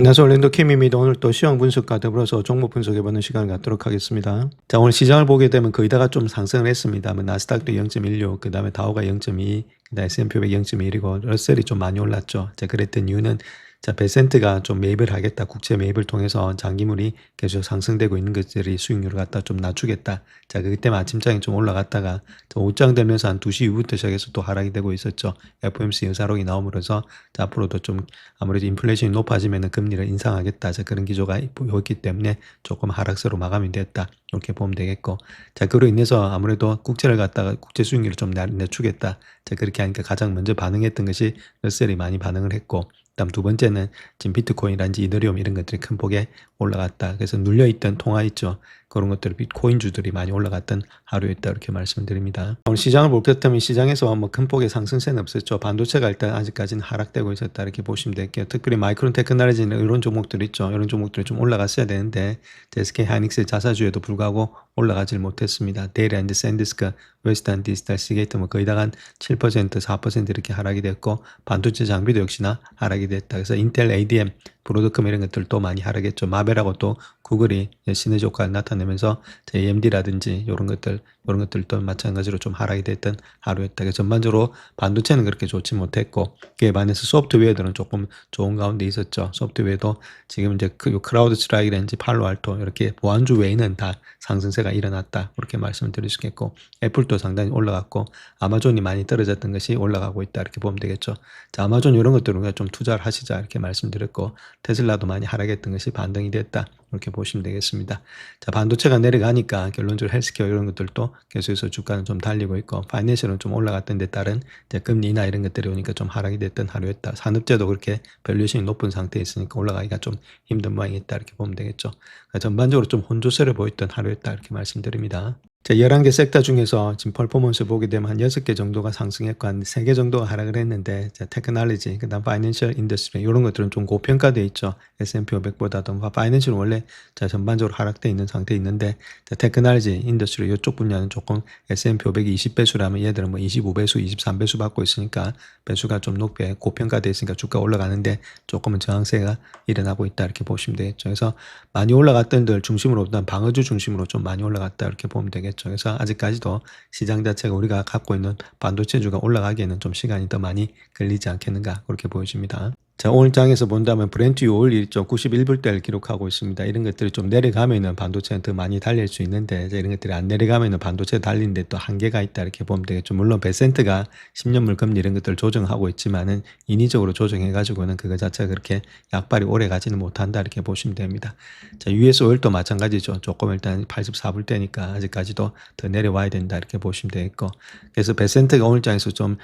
안녕하세요. 올랜도 킴입니다. 오늘 또 시황 분석과 더불어서 종목 분석해보는 시간을 갖도록 하겠습니다. 자, 오늘 시장을 보게 되면 거의 다가 좀 상승을 했습니다. 나스닥도 0.16, 그 다음에 다우가 0.2, 그 다음에 S&P 500 0.1이고 러셀이 좀 많이 올랐죠. 자, 그랬던 이유는 자, 베센트가 좀 매입을 하겠다. 국채 매입을 통해서 장기물이 계속 상승되고 있는 것들이 수익률을 갖다 좀 낮추겠다. 자, 그때 아침장에 좀 올라갔다가 오장 되면서 한 2시 이후부터 시작해서 또 하락이 되고 있었죠. FOMC 의사록이 나옴으로써 자, 앞으로도 좀 아무래도 인플레이션이 높아지면 금리를 인상하겠다. 자, 그런 기조가 있기 때문에 조금 하락세로 마감이 됐다. 이렇게 보면 되겠고. 자, 그로 인해서 아무래도 국채를 갖다가 국채 수익률을 좀 낮추겠다. 자, 그렇게 하니까 가장 먼저 반응했던 것이 러셀이 많이 반응을 했고. 그다음 두 번째는 지금 비트코인이란지 이더리움 이런 것들이 큰 폭에 올라갔다. 그래서 눌려있던 통화 있죠. 그런 것들 비트코인주들이 많이 올라갔던 하루였다 이렇게 말씀을 드립니다. 오늘 시장을 볼 것 같으면 시장에서 뭐 큰 폭의 상승세는 없었죠. 반도체가 일단 아직까지는 하락되고 있었다 이렇게 보시면 될게요. 특별히 마이크론 테크놀로지는 이런 종목들 있죠. 이런 종목들이 좀 올라갔어야 되는데 SK 하이닉스 자사주에도 불구하고 올라가질 못했습니다. 데일 앤드 샌디스크, 웨스턴 디지털, 시게이트 뭐 거의 다 한 7%, 4% 이렇게 하락이 됐고 반도체 장비도 역시나 하락이 됐다. 그래서 인텔, ADM, 브로드컴 이런 것들도 많이 하락했죠. 마벨하고 또 구글이 시너지 효과를 나타내면서 AMD라든지 이런 것들도 마찬가지로 좀 하락이 됐던 하루였다. 그래서 전반적으로 반도체는 그렇게 좋지 못했고 그에 반해서 소프트웨어들은 조금 좋은 가운데 있었죠. 소프트웨어도 지금 이제 크라우드 스트라이크라든지 팔로알토 이렇게 보안주 외에는 다 상승세가 일어났다. 그렇게 말씀을 드릴 수 있겠고 애플도 상당히 올라갔고 아마존이 많이 떨어졌던 것이 올라가고 있다. 이렇게 보면 되겠죠. 자, 아마존 이런 것들은 우리가 좀 투자를 하시자 이렇게 말씀드렸고 테슬라도 많이 하락했던 것이 반등이 됐다. 이렇게 보시면 되겠습니다. 자, 반도체가 내려가니까 결론적으로 헬스케어 이런 것들도 계속해서 주가는 좀 달리고 있고 파이낸셜은 좀 올라갔던 데 따른 이제 금리나 이런 것들이 오니까 좀 하락이 됐던 하루였다. 산업재도 그렇게 밸류에이션이 높은 상태에 있으니까 올라가기가 좀 힘든 모양이었다. 이렇게 보면 되겠죠. 그러니까 전반적으로 좀 혼조세를 보였던 하루였다. 이렇게 말씀드립니다. 자, 11개 섹터 중에서 지금 퍼포먼스 보게 되면 한 6개 정도가 상승했고 한 3개 정도가 하락을 했는데 자, 테크놀로지, 그다음 파이낸셜 인더스트리 이런 것들은 좀 고평가되어 있죠. S&P 500보다도 파이낸셜은 원래 자, 전반적으로 하락되어 있는 상태에 있는데 자, 테크놀로지, 인더스트리 이쪽 분야는 조금 S&P 500이 20배수라면 얘들은 뭐 25배수, 23배수 받고 있으니까 배수가 좀 높게 고평가되어 있으니까 주가 올라가는데 조금은 저항세가 일어나고 있다 이렇게 보시면 되겠죠. 그래서 많이 올라갔던 들 중심으로 일단 방어주 중심으로 좀 많이 올라갔다 이렇게 보면 되겠죠. 그래서 아직까지도 시장 자체가 우리가 갖고 있는 반도체주가 올라가기에는 좀 시간이 더 많이 걸리지 않겠는가 그렇게 보여집니다. 자, 오늘 장에서 본다면 브렌트 5월 1일 91불대를 기록하고 있습니다. 이런 것들이 좀 내려가면은 반도체는 더 많이 달릴 수 있는데 이런 것들이 안 내려가면은 반도체 달리는데 또 한계가 있다 이렇게 보면 되겠죠. 물론 베센트가 10년물 금리 이런 것들을 조정하고 있지만은 인위적으로 조정해 가지고는 그거 자체가 그렇게 약발이 오래 가지는 못한다 이렇게 보시면 됩니다. 자, US 오일도 마찬가지죠. 조금 일단 84불대니까 아직까지도 더 내려와야 된다 이렇게 보시면 되겠고 그래서 베센트가 오늘 장에서 좀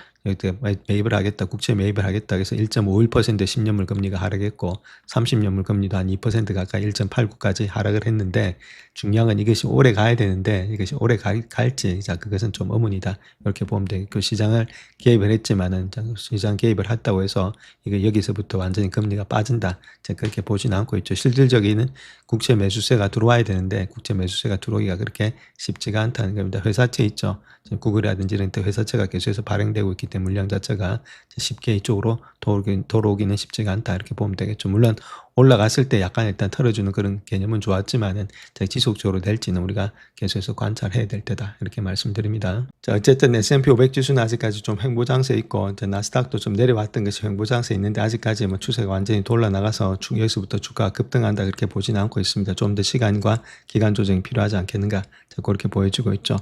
매입을 하겠다, 국채 매입을 하겠다. 그래서 1.51% 10년물 금리가 하락했고 30년물 금리도 한 2% 가까이 1.89까지 하락을 했는데 중요한 건 이것이 오래 가야 되는데 이것이 오래 갈지 자 그것은 좀 의문이다. 이렇게 보면 되겠고 시장을 개입을 했지만은 시장 개입을 했다고 해서 이거 여기서부터 완전히 금리가 빠진다. 자 그렇게 보지는 않고 있죠. 실질적인 국채 매수세가 들어와야 되는데 국채 매수세가 들어오기가 그렇게 쉽지가 않다는 겁니다. 회사채 있죠. 구글이라든지 이런 데 회사채가 계속해서 발행되고 있기 때문에 물량 자체가 쉽게 이쪽으로 들어오기는 쉽지가 않다 이렇게 보면 되겠죠. 물론 올라갔을 때 약간 일단 털어주는 그런 개념은 좋았지만은 지속적으로 될지는 우리가 계속해서 관찰해야 될 때다 이렇게 말씀드립니다. 자, 어쨌든 S&P 500 지수는 아직까지 좀 횡보장세 있고 나스닥도 좀 내려왔던 것이 횡보장세 있는데 아직까지 뭐 추세가 완전히 돌아나가서 여기서부터 주가가 급등한다 그렇게 보지는 않고 있습니다. 좀 더 시간과 기간 조정이 필요하지 않겠는가 자, 그렇게 보여지고 있죠.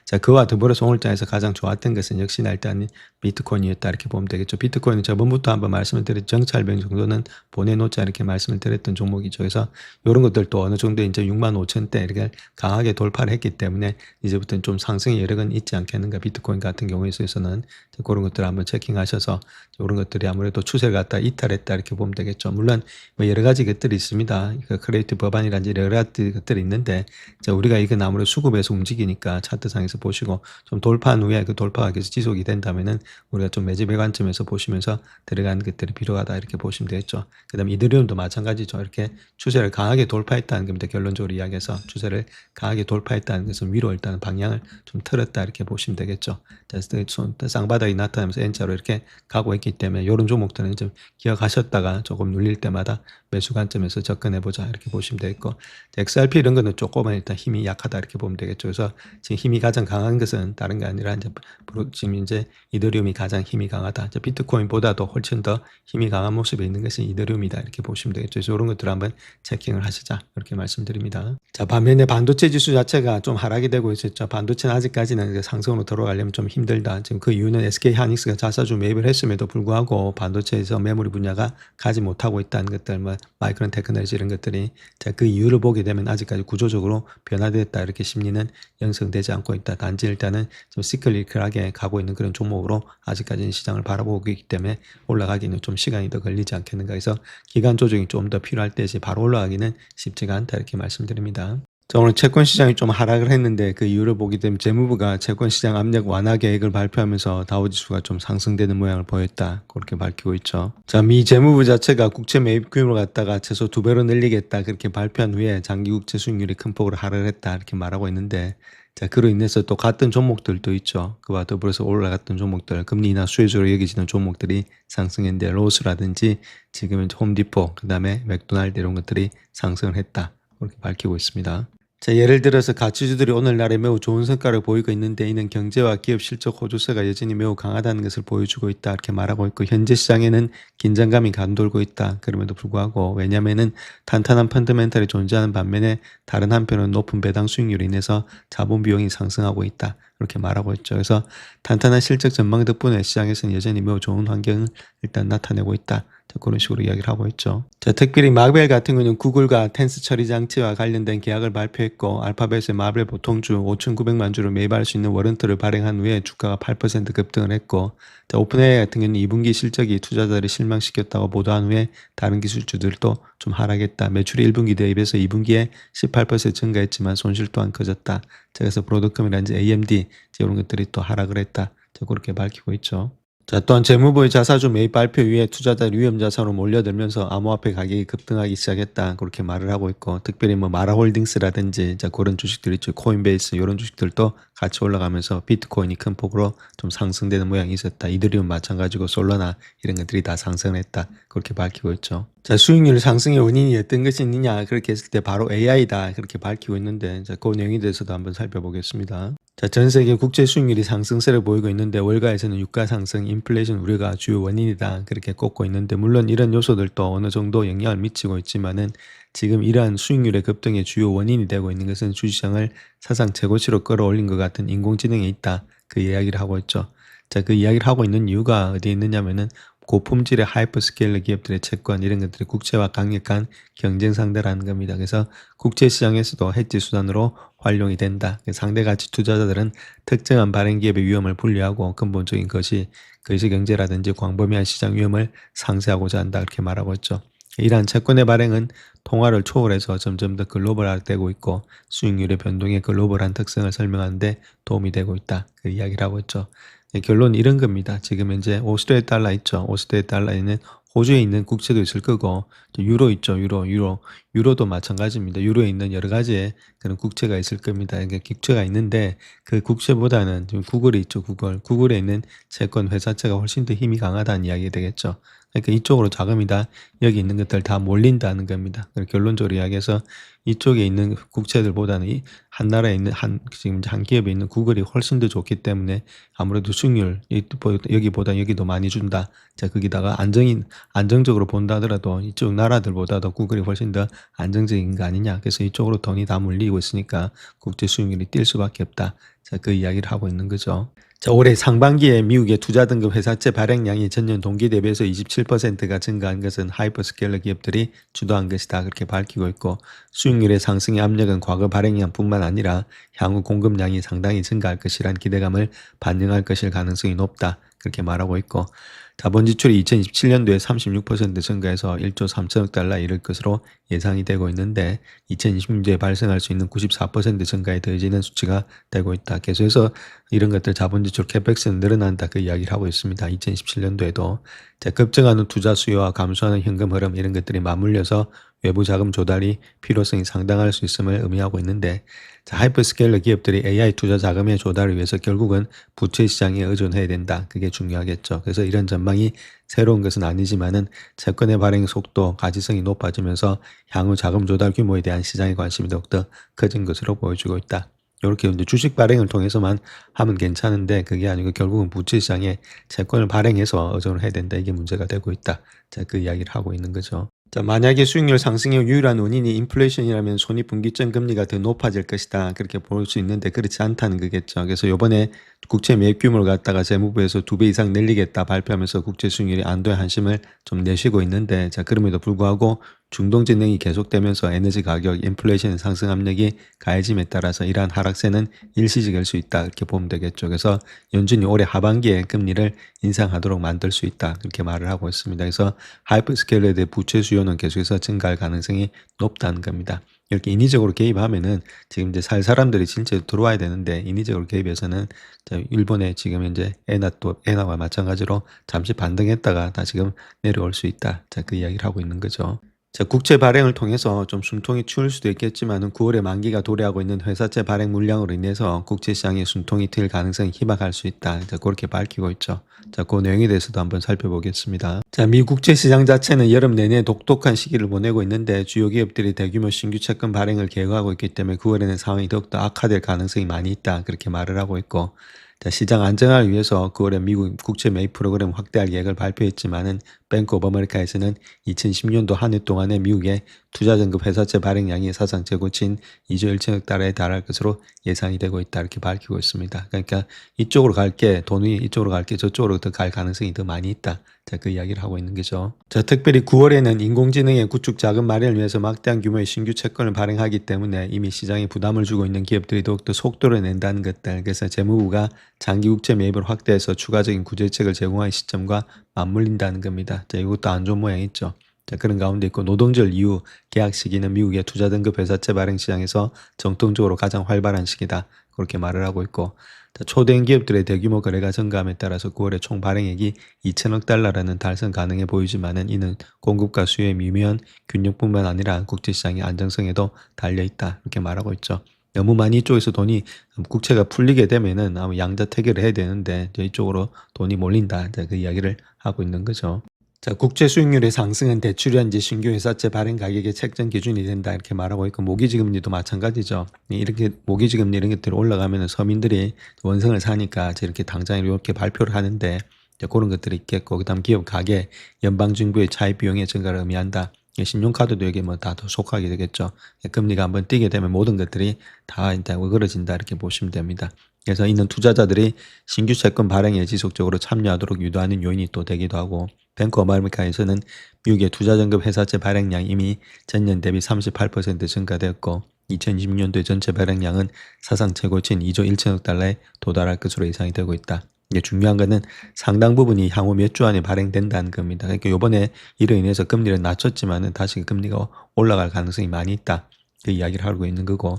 자, 그와 더불어서 오늘 장에서 가장 좋았던 것은 역시나 일단 비트코인이었다 이렇게 보면 되겠죠. 비트코인은 저번부터 한번 말씀을 드린 정찰병 정도는 보내놓자 이렇게 말씀을 드렸던 종목이죠. 그래서 이런 것들도 어느 정도 이제 65,000대 이렇게 강하게 돌파를 했기 때문에 이제부터는 좀 상승의 여력은 있지 않겠는가. 비트코인 같은 경우에 있어서는 그런 것들을 한번 체킹하셔서 이런 것들이 아무래도 추세를 갖다 이탈했다 이렇게 보면 되겠죠. 물론 뭐 여러 가지 것들이 있습니다. 크레이트 법안이라든지 여러 가지 것들이 있는데 우리가 이건 아무래도 수급에서 움직이니까 차트상에서 보시고 좀 돌파한 후에 그 돌파가 계속 지속이 된다면은 우리가 좀 매집의 관점에서 보시면서 들어가는 것들이 필요하다 이렇게 보시면 되겠죠. 그 다음에 이더리움도 마찬가지로 마찬가지죠. 이렇게 추세를 강하게 돌파했다는 겁니다. 결론적으로 이야기해서 추세를 강하게 돌파했다는 것은 위로 일단 방향을 좀 틀었다 이렇게 보시면 되겠죠. 자, 쌍바닥이 나타나면서 N자로 이렇게 가고 있기 때문에 이런 종목들은 좀 기억하셨다가 조금 눌릴 때마다 매수 관점에서 접근해보자 이렇게 보시면 되겠고, XRP 이런 거는 조금은 일단 힘이 약하다 이렇게 보면 되겠죠. 그래서 지금 힘이 가장 강한 것은 다른 게 아니라 지금 이제 이더리움이 가장 힘이 강하다. 비트코인보다도 훨씬 더 힘이 강한 모습에 있는 것이 이더리움이다 이렇게 보시면 되겠죠. 그래서 이런 것들 한번 체킹을 하시자 이렇게 말씀드립니다. 자, 반면에 반도체 지수 자체가 좀 하락이 되고 있었죠. 반도체는 아직까지는 상승으로 들어가려면 좀 힘들다. 지금 그 이유는 SK 하이닉스가 자사주 매입을 했음에도 불구하고 반도체에서 메모리 분야가 가지 못하고 있다는 것들, 뭐 마이크론 테크놀로지 이런 것들이, 자, 그 이유를 보게 되면 아직까지 구조적으로 변화됐다 이렇게 심리는 형성되지 않고 있다. 단지 일단은 좀 시클리컬하게 가고 있는 그런 종목으로 아직까지는 시장을 바라보고 있기 때문에 올라가기는 좀 시간이 더 걸리지 않겠는가 해서 기간 조정이 좀 더 필요할 때지 바로 올라가기는 쉽지가 않다 이렇게 말씀드립니다. 자, 오늘 채권 시장이 좀 하락을 했는데 그 이유를 보게 되면 재무부가 채권 시장 압력 완화 계획을 발표하면서 다우지수가 좀 상승되는 모양을 보였다 그렇게 밝히고 있죠. 자, 미 재무부 자체가 국채 매입 규모를 갖다가 최소 2배로 늘리겠다 그렇게 발표한 후에 장기 국채 수익률이 큰 폭으로 하락을 했다 이렇게 말하고 있는데, 자, 그로 인해서 또 같은 종목들도 있죠. 그와 더불어서 올라갔던 종목들, 금리 인하 수혜주로 여겨지는 종목들이 상승했는데 로스라든지 지금은 홈디포, 그 다음에 맥도날드 이런 것들이 상승을 했다 그렇게 밝히고 있습니다. 자, 예를 들어서 가치주들이 오늘날에 매우 좋은 성과를 보이고 있는데 이는 경제와 기업 실적 호조세가 여전히 매우 강하다는 것을 보여주고 있다 이렇게 말하고 있고, 현재 시장에는 긴장감이 감돌고 있다. 그럼에도 불구하고 왜냐하면은 탄탄한 펀더멘탈이 존재하는 반면에 다른 한편은 높은 배당 수익률로 인해서 자본 비용이 상승하고 있다 이렇게 말하고 있죠. 그래서 탄탄한 실적 전망 덕분에 시장에서는 여전히 매우 좋은 환경을 일단 나타내고 있다. 그런 식으로 이야기를 하고 있죠. 자, 특별히 마벨 같은 경우는 구글과 텐스 처리 장치와 관련된 계약을 발표했고, 알파벳의 마벨 보통주 5,900만 주를 매입할 수 있는 워런트를 발행한 후에 주가가 8% 급등을 했고, 자, 오픈AI 같은 경우는 2분기 실적이 투자자를 실망시켰다고 보도한 후에 다른 기술주들도 좀 하락했다. 매출이 1분기 대비해서 2분기에 18% 증가했지만 손실 또한 커졌다. 자, 그래서 브로드컴이라든지 AMD 이런 것들이 또 하락을 했다. 자, 그렇게 밝히고 있죠. 자, 또한 재무부의 자사주 매입 발표 이후에 투자자를 위험자산으로 몰려들면서 암호화폐 가격이 급등하기 시작했다 그렇게 말을 하고 있고, 특별히 뭐 마라홀딩스라든지 자, 그런 주식들 있죠. 코인베이스 이런 주식들도 같이 올라가면서 비트코인이 큰 폭으로 좀 상승되는 모양이 있었다. 이더리움 마찬가지고 솔라나 이런 것들이 다 상승을 했다 그렇게 밝히고 있죠. 자, 수익률 상승의 원인이 어떤 것이 있느냐 그렇게 했을 때 바로 AI다 그렇게 밝히고 있는데, 자, 그 내용에 대해서도 한번 살펴보겠습니다. 자, 전 세계 국제 수익률이 상승세를 보이고 있는데 월가에서는 유가 상승, 인플레이션 우려가 주요 원인이다 그렇게 꼽고 있는데, 물론 이런 요소들도 어느 정도 영향을 미치고 있지만은 지금 이러한 수익률의 급등의 주요 원인이 되고 있는 것은 주시장을 사상 최고치로 끌어올린 것 같은 인공지능에 있다 그 이야기를 하고 있죠. 자, 그 이야기를 하고 있는 이유가 어디에 있느냐면은 고품질의 하이퍼스케일러 기업들의 채권 이런 것들이 국채와 강력한 경쟁 상대라는 겁니다. 그래서 국제시장에서도 해지 수단으로 활용이 된다. 상대 가치 투자자들은 특정한 발행 기업의 위험을 분리하고 근본적인 것이 거시경제라든지 광범위한 시장 위험을 상쇄하고자 한다 이렇게 말하고 있죠. 이러한 채권의 발행은 통화를 초월해서 점점 더 글로벌화되고 있고 수익률의 변동의 글로벌한 특성을 설명하는 데 도움이 되고 있다 그 이야기를 하고 있죠. 결론은 이런 겁니다. 지금 현재 오스트레일리아 달러 있죠. 오스트레일리아 달러에는 호주에 있는 국채도 있을 거고, 유로 있죠. 유로도 마찬가지입니다. 유로에 있는 여러 가지의 그런 국채가 있을 겁니다. 그러니까 국채가 있는데 그 국채보다는 지금 구글이 있죠. 구글에 있는 채권 회사채가 훨씬 더 힘이 강하다는 이야기가 되겠죠. 그러니까 이쪽으로 자금이 다 여기 있는 것들 다 몰린다는 겁니다. 결론적으로 이야기해서 이쪽에 있는 국채들보다는 한 나라에 있는 지금 한 기업에 있는 구글이 훨씬 더 좋기 때문에 아무래도 수익률 여기보다 여기도 많이 준다. 자, 거기다가 안정적으로 본다 하더라도 이쪽 나라들보다도 구글이 훨씬 더 안정적인 거 아니냐. 그래서 이쪽으로 돈이 다 몰리고 있으니까 국제 수익률이 뛸 수밖에 없다. 자, 그 이야기를 하고 있는 거죠. 자, 올해 상반기에 미국의 투자 등급 회사채 발행량이 전년 동기 대비해서 27%가 증가한 것은 하이퍼스케일러 기업들이 주도한 것이다 그렇게 밝히고 있고, 수익률의 상승의 압력은 과거 발행량뿐만 아니라 향후 공급량이 상당히 증가할 것이란 기대감을 반영할 것일 가능성이 높다 그렇게 말하고 있고, 자본 지출이 2027년도에 36% 증가해서 1조 3천억 달러에 이를 것으로 예상이 되고 있는데 2026년도에 발생할 수 있는 94% 증가에 더해지는 수치가 되고 있다. 계속해서 이런 것들 자본 지출 캐펙스는 늘어난다, 그 이야기를 하고 있습니다. 2027년도에도 급증하는 투자 수요와 감소하는 현금 흐름, 이런 것들이 맞물려서 외부 자금 조달이 필요성이 상당할 수 있음을 의미하고 있는데, 하이퍼스케일러 기업들이 AI 투자 자금의 조달을 위해서 결국은 부채 시장에 의존해야 된다. 그게 중요하겠죠. 그래서 이런 전망이 새로운 것은 아니지만은 채권의 발행 속도, 가지성이 높아지면서 향후 자금 조달 규모에 대한 시장의 관심이 더욱더 커진 것으로 보여주고 있다. 이렇게 이제 주식 발행을 통해서만 하면 괜찮은데 그게 아니고 결국은 부채 시장에 채권을 발행해서 의존을 해야 된다. 이게 문제가 되고 있다. 자, 그 이야기를 하고 있는 거죠. 자, 만약에 수익률 상승의 유일한 원인이 인플레이션이라면 손익분기점 금리가 더 높아질 것이다. 그렇게 볼 수 있는데 그렇지 않다는 거겠죠. 그래서 이번에 국채 매입 규모를 갖다가 재무부에서 2배 이상 늘리겠다 발표하면서 국채 수익률이 안도의 한심을 좀 내쉬고 있는데, 자, 그럼에도 불구하고 중동진행이 계속되면서 에너지 가격, 인플레이션 상승 압력이 가해짐에 따라서 이러한 하락세는 일시적일 수 있다. 이렇게 보면 되겠죠. 그래서 연준이 올해 하반기에 금리를 인상하도록 만들 수 있다. 그렇게 말을 하고 있습니다. 그래서 하이퍼스케일러에 대해 부채 수요는 계속해서 증가할 가능성이 높다는 겁니다. 이렇게 인위적으로 개입하면은 지금 이제 살 사람들이 진짜 들어와야 되는데 인위적으로 개입해서는 일본에 지금 현재 엔화와 마찬가지로 잠시 반등했다가 다 지금 내려올 수 있다. 자, 그 이야기를 하고 있는 거죠. 자, 국채 발행을 통해서 좀 숨통이 트일 수도 있겠지만은 9월에 만기가 도래하고 있는 회사채 발행 물량으로 인해서 국채 시장에 숨통이 트일 가능성이 희박할 수 있다. 자, 그렇게 밝히고 있죠. 자, 그 내용에 대해서도 한번 살펴보겠습니다. 자, 미 국채 시장 자체는 여름 내내 독특한 시기를 보내고 있는데 주요 기업들이 대규모 신규 채권 발행을 계획하고 있기 때문에 9월에는 상황이 더욱더 악화될 가능성이 많이 있다. 그렇게 말을 하고 있고, 자, 시장 안정화를 위해서 9월에 미국 국채 매입 프로그램 확대할 계획을 발표했지만은 뱅크 오브 아메리카에서는 2010년도 한 해 동안에 미국의 투자전급 회사채 발행량이 사상 최고치인 2조 1천억 달러에 달할 것으로 예상이 되고 있다. 이렇게 밝히고 있습니다. 그러니까 이쪽으로 돈이 이쪽으로 갈 게 저쪽으로 더 갈 가능성이 더 많이 있다. 자, 그 이야기를 하고 있는 거죠. 자, 특별히 9월에는 인공지능의 구축 자금 마련을 위해서 막대한 규모의 신규 채권을 발행하기 때문에 이미 시장에 부담을 주고 있는 기업들이 더욱더 속도를 낸다는 것들. 그래서 재무부가 장기 국채 매입을 확대해서 추가적인 구제책을 제공할 시점과 맞물린다는 겁니다. 자, 이것도 안 좋은 모양이 있죠. 자, 그런 가운데 있고 노동절 이후 계약 시기는 미국의 투자 등급 회사채 발행 시장에서 정통적으로 가장 활발한 시기다. 그렇게 말을 하고 있고, 자, 초대형 기업들의 대규모 거래가 증가함에 따라서 9월에 총 발행액이 2천억 달러라는 달성 가능해 보이지만은 이는 공급과 수요의 미묘한 균형뿐만 아니라 국제시장의 안정성에도 달려있다. 이렇게 말하고 있죠. 너무 많이 이쪽에서 돈이 국채가 풀리게 되면은 아마 양자택일을 해야 되는데 이쪽으로 돈이 몰린다. 자, 그 이야기를 하고 있는 거죠. 자, 국채 수익률의 상승은 대출연지 신규 회사채 발행 가격의 책정 기준이 된다. 이렇게 말하고 있고, 모기지금리도 마찬가지죠. 이렇게 모기지금리 이런 것들이 올라가면 서민들이 원성을 사니까 이렇게 당장 이렇게 발표를 하는데 그런 것들이 있겠고, 그다음 기업 가계, 연방정부의 차입 비용의 증가를 의미한다. 신용카드도 여기 뭐 다 속하게 되겠죠. 금리가 한번 뛰게 되면 모든 것들이 다 일단 어그러진다. 이렇게 보시면 됩니다. 그래서 이는 투자자들이 신규 채권 발행에 지속적으로 참여하도록 유도하는 요인이 또 되기도 하고, 뱅크 오브 아메리카에서는 미국의 투자전급 회사채 발행량이 이미 전년 대비 38% 증가되었고 2020년도의 전체 발행량은 사상 최고치인 2조 1천억 달러에 도달할 것으로 예상이 되고 있다. 이게 중요한 것은 상당 부분이 향후 몇 주 안에 발행된다는 겁니다. 그러니까 이번에 이로 인해서 금리를 낮췄지만은 다시 금리가 올라갈 가능성이 많이 있다. 그 이야기를 하고 있는 거고,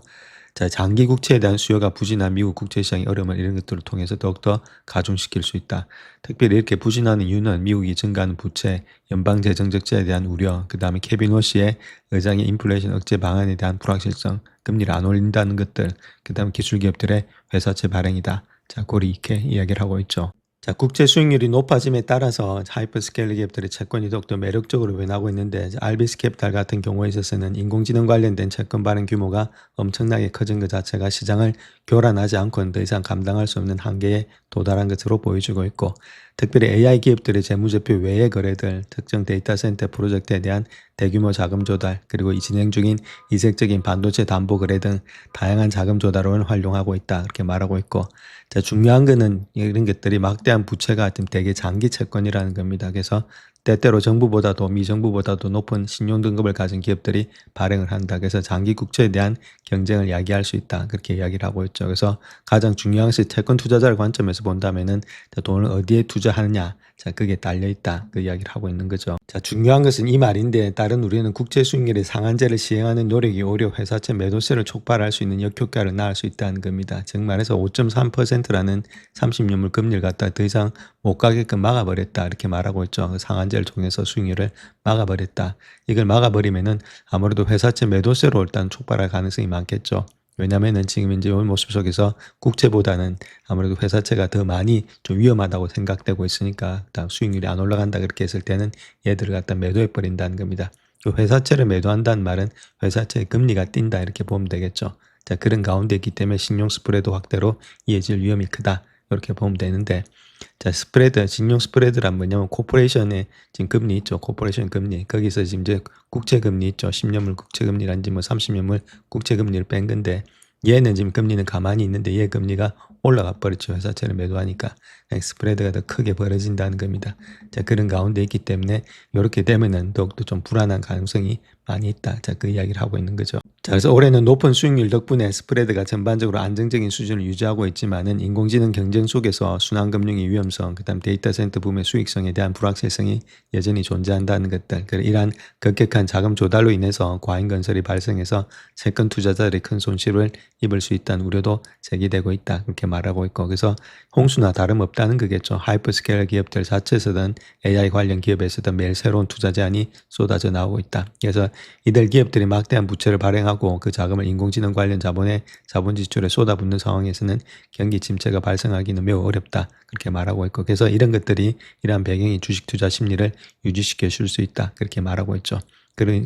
자, 장기 국채에 대한 수요가 부진한 미국 국채 시장의 어려움을 이런 것들을 통해서 더욱더 가중시킬 수 있다. 특별히 이렇게 부진하는 이유는 미국이 증가하는 부채, 연방재정적자에 대한 우려, 그 다음에 케빈 워시의 의장의 인플레이션 억제 방안에 대한 불확실성, 금리를 안 올린다는 것들, 그 다음에 기술기업들의 회사채 발행이다. 자, 고리 이렇게 이야기를 하고 있죠. 자, 국채 수익률이 높아짐에 따라서 하이퍼스케일러 기업들의 채권이 더욱더 매력적으로 변하고 있는데, 알비스 캐피탈 같은 경우에 있어서는 인공지능 관련된 채권 발행 규모가 엄청나게 커진 것 자체가 시장을 교란하지 않고는 더 이상 감당할 수 없는 한계에 도달한 것으로 보여주고 있고, 특별히 AI 기업들의 재무제표 외의 거래들, 특정 데이터 센터 프로젝트에 대한 대규모 자금 조달, 그리고 이 진행 중인 이색적인 반도체 담보 거래 등 다양한 자금 조달원을 활용하고 있다. 이렇게 말하고 있고, 자, 중요한 거는 이런 것들이 막대한 부채가 되게 장기 채권이라는 겁니다. 그래서 때때로 정부보다도 미정부보다도 높은 신용 등급을 가진 기업들이 발행을 한다. 그래서 장기 국채에 대한 경쟁을 야기할 수 있다. 그렇게 이야기를 하고 있죠. 그래서 가장 중요한 것이 채권 투자자의 관점에서 본다면은 돈을 어디에 투자하느냐. 자, 그게 달려 있다. 그 이야기를 하고 있는 거죠. 자, 중요한 것은 이 말인데 다른 우리는 국채 수익률의 상한제를 시행하는 노력이 오히려 회사채 매도세를 촉발할 수 있는 역효과를 낳을 수 있다는 겁니다. 즉 말해서 5.3%라는 30년물 금리를 갖다 더 이상 못 가게끔 막아버렸다. 이렇게 말하고 있죠. 그 상한제를 통해서 수익률을 막아버렸다. 이걸 막아버리면은 아무래도 회사채 매도세로 일단 촉발할 가능성이 많겠죠. 왜냐면은 지금 이제 오늘 모습 속에서 국채보다는 아무래도 회사채가 더 많이 좀 위험하다고 생각되고 있으니까 다음 수익률이 안 올라간다 그렇게 했을 때는 얘들을 갖다 매도해 버린다는 겁니다. 그 회사채를 매도한다는 말은 회사채의 금리가 뛴다 이렇게 보면 되겠죠. 자, 그런 가운데 있기 때문에 신용 스프레드 확대로 이어질 위험이 크다 이렇게 보면 되는데, 자, 스프레드, 신용 스프레드란 뭐냐면 코퍼레이션의 지금 금리 있죠. 코퍼레이션 금리. 거기서 지금 이제 국채 금리 있죠. 10년물 국채 금리란지 뭐 30년물 국채 금리를 뺀 건데, 얘는 지금 금리는 가만히 있는데 얘 금리가 올라가 버렸죠. 회사채를 매도하니까 스프레드가 더 크게 벌어진다는 겁니다. 자, 그런 가운데 있기 때문에 이렇게 되면은 더욱더 좀 불안한 가능성이 많이 있다. 자, 그 이야기를 하고 있는 거죠. 자, 그래서 올해는 높은 수익률 덕분에 스프레드가 전반적으로 안정적인 수준을 유지하고 있지만은 인공지능 경쟁 속에서 순환금융의 위험성, 그다음 데이터 센터 붐의 수익성에 대한 불확실성이 여전히 존재한다는 것들. 이러한 급격한 자금 조달로 인해서 과잉 건설이 발생해서 채권 투자자들이 큰 손실을 입을 수 있다는 우려도 제기되고 있다. 그렇게 말하고 있고, 그래서 홍수나 다름없다는 거겠죠. 하이퍼스케일 기업들 자체에서든 AI 관련 기업에서든 매일 새로운 투자 제안이 쏟아져 나오고 있다. 그래서 이들 기업들이 막대한 부채를 발행하고 그 자금을 인공지능 관련 자본의 자본 지출에 쏟아붓는 상황에서는 경기 침체가 발생하기는 매우 어렵다. 그렇게 말하고 있고, 그래서 이런 것들이 이러한 배경이 주식 투자 심리를 유지시켜 줄 수 있다. 그렇게 말하고 있죠.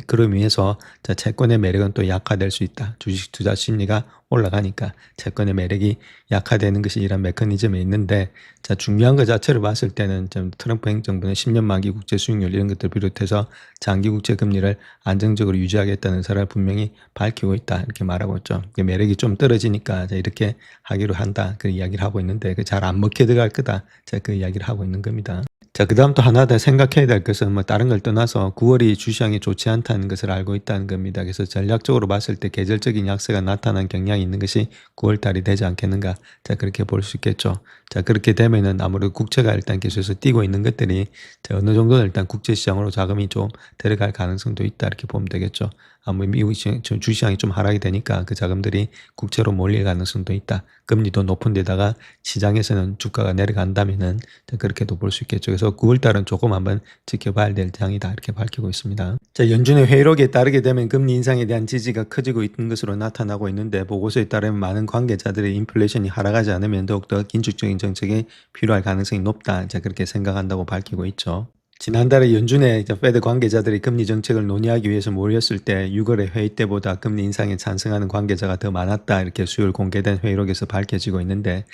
그로 위해서 채권의 매력은 또 약화될 수 있다. 주식 투자 심리가 올라가니까 채권의 매력이 약화되는 것이 이런 메커니즘에 있는데, 자, 중요한 것 자체를 봤을 때는 좀 트럼프 행정부는 10년 만기 국채 수익률 이런 것들 비롯해서 장기 국채 금리를 안정적으로 유지하겠다는 의사를 분명히 밝히고 있다. 이렇게 말하고 있죠. 매력이 좀 떨어지니까 이렇게 하기로 한다. 그 이야기를 하고 있는데 잘 안 먹혀 들어갈 거다. 자, 그 이야기를 하고 있는 겁니다. 자, 그 다음 또 하나 더 생각해야 될 것은 뭐 다른 걸 떠나서 9월이 주시장이 좋지 않다는 것을 알고 있다는 겁니다. 그래서 전략적으로 봤을 때 계절적인 약세가 나타난 경향이 있는 것이 9월 달이 되지 않겠는가. 자, 그렇게 볼 수 있겠죠. 자, 그렇게 되면은 아무래도 국채가 일단 계속해서 뛰고 있는 것들이 어느 정도는 일단 국제시장으로 자금이 좀 데려갈 가능성도 있다. 이렇게 보면 되겠죠. 미국 주시장이 좀 하락이 되니까 그 자금들이 국채로 몰릴 가능성도 있다. 금리도 높은 데다가 시장에서는 주가가 내려간다면은 그렇게도 볼 수 있겠죠. 그래서 9월 달은 조금 한번 지켜봐야 될 장이다. 이렇게 밝히고 있습니다. 자, 연준의 회의록에 따르게 되면 금리 인상에 대한 지지가 커지고 있는 것으로 나타나고 있는데, 보고서에 따르면 많은 관계자들의 인플레이션이 하락하지 않으면 더욱더 긴축적인 정책이 필요할 가능성이 높다. 자, 그렇게 생각한다고 밝히고 있죠. 지난달에 연준의 페드 관계자들이 금리 정책을 논의하기 위해서 모였을 때 6월의 회의 때보다 금리 인상에 찬성하는 관계자가 더 많았다. 이렇게 수요일 공개된 회의록에서 밝혀지고 있는데,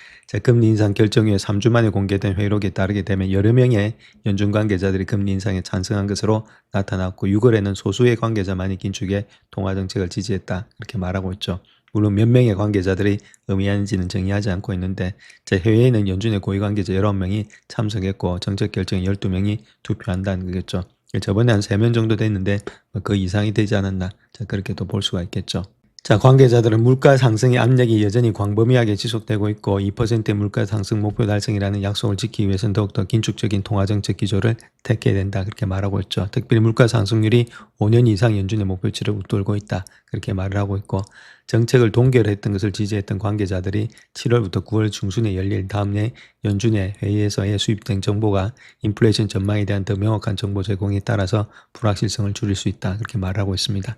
금리 인상 결정 후에 3주 만에 공개된 회의록에 따르게 되면 여러 명의 연준 관계자들이 금리 인상에 찬성한 것으로 나타났고, 6월에는 소수의 관계자만이 긴축의 통화 정책을 지지했다. 이렇게 말하고 있죠. 물론 몇 명의 관계자들이 의미하는지는 정의하지 않고 있는데, 회의에는 연준의 고위 관계자 11명이 참석했고 정책 결정에 12명이 투표한다는 거겠죠. 저번에 한 3명 정도 됐는데 그 이상이 되지 않았나. 자, 그렇게도 볼 수가 있겠죠. 자, 관계자들은 물가 상승의 압력이 여전히 광범위하게 지속되고 있고 2%의 물가 상승 목표 달성이라는 약속을 지키기 위해서는 더욱더 긴축적인 통화정책 기조를 택해야 된다. 그렇게 말하고 있죠. 특별히 물가 상승률이 5년 이상 연준의 목표치를 웃돌고 있다. 그렇게 말을 하고 있고, 정책을 동결했던 것을 지지했던 관계자들이 7월부터 9월 중순에 열릴 다음해 연준의 회의에서의 수입된 정보가 인플레이션 전망에 대한 더 명확한 정보 제공에 따라서 불확실성을 줄일 수 있다. 그렇게 말하고 있습니다.